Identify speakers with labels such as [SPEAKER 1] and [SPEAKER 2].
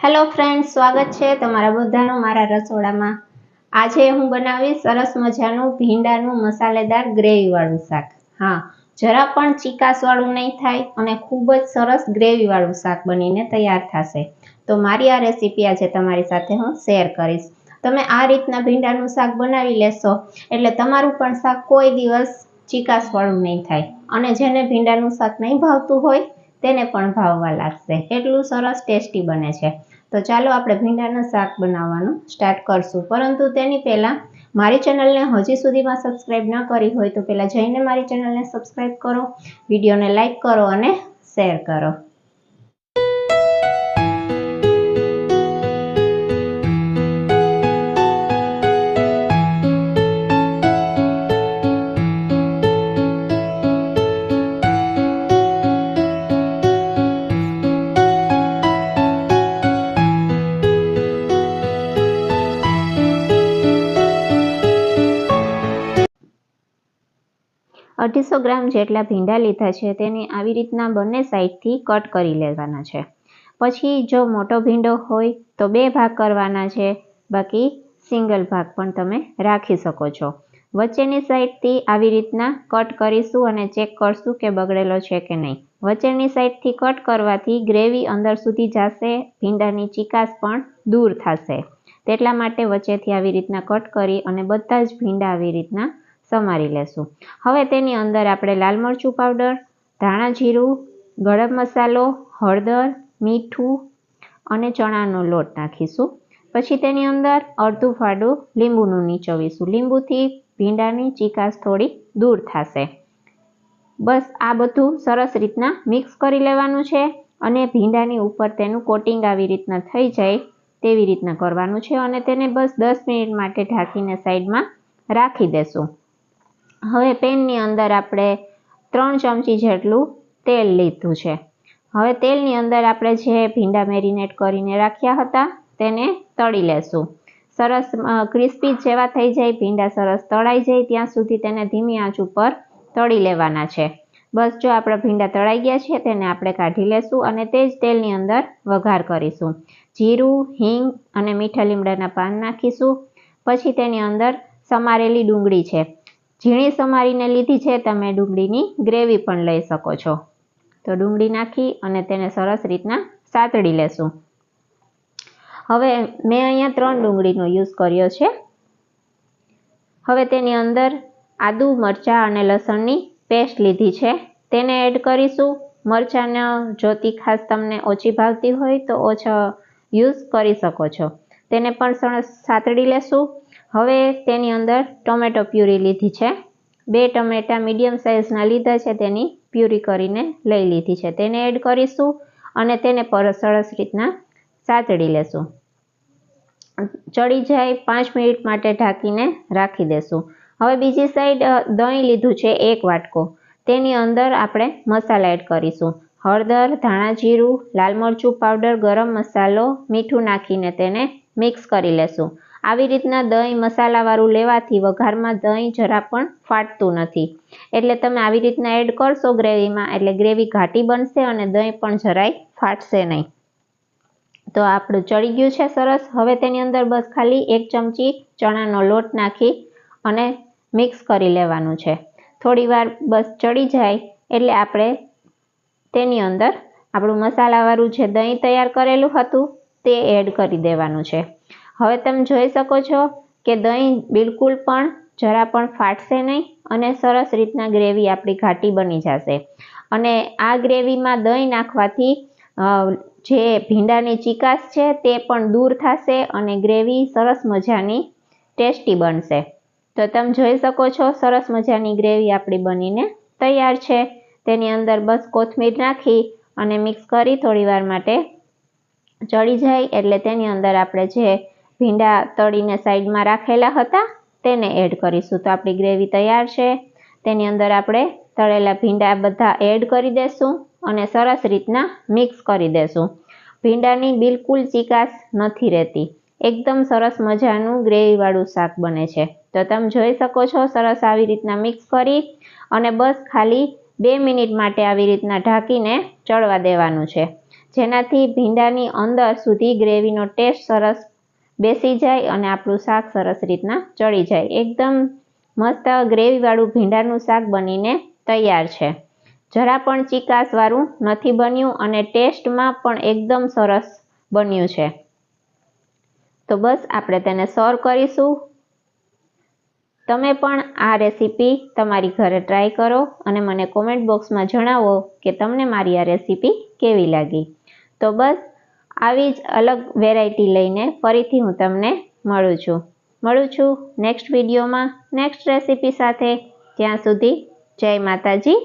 [SPEAKER 1] Hello friends, સ્વાગત છે તમારા બધાનું મારા રસોડામાં। આજે હું બનાવીશ સરસ મજાનું ભીંડાનું મસાલેદાર ગ્રેવીવાળું શાક। હા, જરા પણ ચીકાશવાળું નહીં થાય અને ખૂબ જ સરસ ગ્રેવીવાળું શાક બનીને તૈયાર થશે। તો મારી આ રેસીપી આજે તમારી સાથે હું શેર કરીશ। તમે આ રીતના ભીંડાનું શાક બનાવી લેશો એટલે તમારું પણ શાક કોઈ દિવસ ચીકાશવાળું નહીં થાય અને જેને ભીંડાનું શાક નહીં ભાવતું હોય તેને પણ ભાવવા લાગશે। એટલું સરસ ટેસ્ટી બને છે। તો ચાલો આપણે ભીંડાનું શાક બનાવવાનું સ્ટાર્ટ કરશું। પરંતુ તેની પહેલાં મારી ચેનલને હજી સુધીમાં સબસ્ક્રાઈબ ન કરી હોય તો પહેલાં જઈને મારી ચેનલને સબસ્ક્રાઈબ કરો, વિડીયોને લાઈક કરો અને શેર કરો। અઢીસો ગ્રામ જેટલા ભીંડા લીધા છે, તેને આવી રીતના બંને સાઈડથી કટ કરી લેવાના છે। પછી જો મોટો ભીંડો હોય તો 2 ભાગ કરવાના છે, બાકી સિંગલ ભાગ પણ તમે રાખી શકો છો। વચ્ચેની સાઈડથી આવી રીતના કટ કરીશું અને ચેક કરશું કે બગડેલો છે કે નહીં। વચ્ચેની સાઈડથી કટ કરવાથી ગ્રેવી અંદર સુધી જશે, ભીંડાની ચીકાશ પણ દૂર થશે। તેટલા માટે વચ્ચેથી આવી રીતના કટ કરી અને બધા જ ભીંડા આવી રીતના સમારી લેશું। હવે તેની અંદર આપણે લાલ મરચું પાવડર, ધાણા જીરું, ગરમ મસાલો, હળદર, મીઠું અને ચણાનો લોટ નાખીશું। પછી તેની અંદર અડધું ફાડું લીંબુનું નીચોવીશું। લીંબુથી ભીંડાની ચીકાશ થોડી દૂર થશે। બસ આ બધું સરસ રીતના મિક્સ કરી લેવાનું છે અને ભીંડાની ઉપર તેનું કોટિંગ આવી રીતના થઈ જાય તેવી રીતના કરવાનું છે અને તેને બસ 10 મિનિટ માટે ઢાંકીને સાઈડમાં રાખી દેશું। હવે પેનની અંદર આપણે 3 ચમચી જેટલું તેલ લીધું છે। હવે તેલની અંદર આપણે જે ભીંડા મેરિનેટ કરીને રાખ્યા હતા તેને તળી લેશું। સરસ ક્રિસ્પી જેવા થઈ જાય, ભીંડા સરસ તળાઈ જાય ત્યાં સુધી તેને ધીમી આંચ ઉપર તળી લેવાના છે। બસ જો આપણા ભીંડા તળાઈ ગયા છે તેને આપણે કાઢી લેશું અને તે જ તેલની અંદર વઘાર કરીશું। જીરું, હિંગ અને મીઠા લીમડાના પાન નાખીશું। પછી તેની અંદર સમારેલી ડુંગળી છે, ઝીણી સમારીને લીધી છે, તમે ડુંગળીની ગ્રેવી પણ લઈ શકો છો। તો ડુંગળી નાખી અને તેને સરસ રીતના સાતળી લેશું। હવે મેં અહીંયા 3 ડુંગળીનો યુઝ કર્યો છે। હવે તેની અંદર આદુ, મરચાં અને લસણની પેસ્ટ લીધી છે, તેને એડ કરીશું। મરચાંનો જો તીખાશ તમને ઓછી ભાવતી હોય તો ઓછો યુઝ કરી શકો છો। તેને પણ સરસ સાતળી લેશું। હવે તેની અંદર ટોમેટો પ્યુરી લીધી છે, 2 ટમેટા મીડિયમ સાઇઝના લીધા છે, તેની પ્યુરી કરીને લઈ લીધી છે, તેને એડ કરીશું અને તેને પર સરસ રીતના સાતળી લેશું। ચડી જાય 5 મિનિટ માટે ઢાંકીને રાખી દેશું। હવે બીજી સાઈડ દહીં લીધું છે 1 વાટકો, તેની અંદર આપણે મસાલા એડ કરીશું। હળદર, ધાણા જીરું, લાલ મરચું પાવડર, ગરમ મસાલો, મીઠું નાખીને તેને મિક્સ કરી લેશું। આવી રીતના દહીં મસાલાવાળું લેવાથી વઘારમાં દહીં જરા પણ ફાટતું નથી, એટલે તમે આવી રીતના એડ કરશો ગ્રેવીમાં એટલે ગ્રેવી ઘાટી બનશે અને દહીં પણ જરાય ફાટશે નહીં। તો આપણું ચડી ગયું છે સરસ। હવે તેની અંદર બસ ખાલી 1 ચમચી ચણાનો લોટ નાખી અને મિક્સ કરી લેવાનું છે। થોડી વાર બસ ચડી જાય એટલે આપણે તેની અંદર આપણું મસાલાવાળું જે દહીં તૈયાર કરેલું હતું તે એડ કરી દેવાનું છે। હવે તમે જોઈ શકો છો કે દહીં બિલકુલ પણ જરા પણ ફાટશે નહીં અને સરસ રીતના ગ્રેવી આપણી ઘાટી બની જશે। અને આ ગ્રેવીમાં દહીં નાખવાથી જે ભીંડાની ચીકાશ છે તે પણ દૂર થશે અને ગ્રેવી સરસ મજાની ટેસ્ટી બનશે। તો તમે જોઈ શકો છો સરસ મજાની ગ્રેવી આપણી બનીને તૈયાર છે। તેની અંદર બસ કોથમીર નાખી અને મિક્સ કરી થોડી વાર માટે ચડી જાય એટલે તેની અંદર આપણે જે ભીંડા તળીને સાઈડમાં રાખેલા હતા તેને એડ કરીશું। તો આપણી ગ્રેવી તૈયાર છે। તેની અંદર આપણે તળેલા ભીંડા બધા એડ કરી દેશું અને સરસ રીતના મિક્સ કરી દેશું। ભીંડાની બિલકુલ ચીકાશ નથી રહેતી, એકદમ સરસ મજાનું ગ્રેવીવાળું શાક બને છે। તો તમે જોઈ શકો છો સરસ આવી રીતના મિક્સ કરી અને બસ ખાલી 2 મિનિટ માટે આવી રીતના ઢાંકીને ચડવા દેવાનું છે। જેનાથી ભીંડાની અંદર સુધી ગ્રેવીનો ટેસ્ટ સરસ બેસી જાય અને આપણું શાક સરસ રીતના ચડી જાય. એકદમ મસ્ત ગ્રેવીવાળું ભીંડાનું શાક બનીને તૈયાર છે. જરા પણ ચીકાશવાળું નથી બન્યું અને ટેસ્ટમાં પણ એકદમ સરસ બન્યું છે. તો બસ આપણે તેને સર્વ કરીશું. તમે પણ આ રેસીપી તમારી ઘરે ટ્રાય કરો અને મને કોમેન્ટ બોક્સમાં જણાવો કે તમને મારી આ રેસીપી કેવી લાગી. તો બસ આવી જ અલગ વેરાયટી લઈને ફરીથી હું તમને મળું છું નેક્સ્ટ વિડીયોમાં નેક્સ્ટ રેસીપી સાથે. ત્યાં સુધી જય માતાજી,